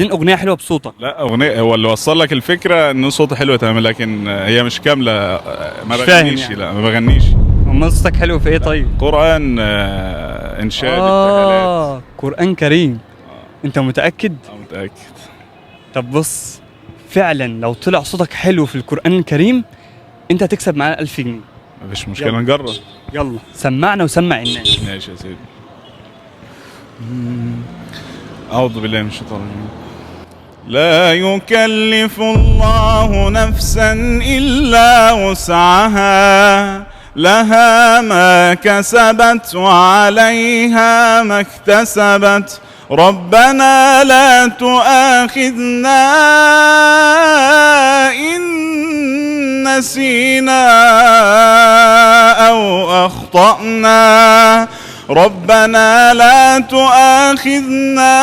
دي اغنيه حلوه بصوتك. لا اغنيه، هو اللي وصل لك الفكره ان صوته حلو تمام، لكن هي مش كامله. ما مش فاهم بغنيش يعني. لا ما بغنيش. امال صوتك حلو في ايه طيب؟ قران، انشاد، ابتهالات. قران كريم. انت متاكد؟ متاكد. طب بص، فعلا لو طلع صوتك حلو في القران الكريم انت هتكسب معانا 1000 جنيه. مفيش مشكله، يلا. نجرب. يلا سمعنا وسمع الناس. ماشي يا سيدي. اعوذ بالله من الشيطان الرجيم. لا يكلف الله نفسا إلا وسعها، لها ما كسبت وعليها ما اكتسبت، ربنا لا تؤاخذنا إن نسينا أو أخطأنا، ربنا لا تؤاخذنا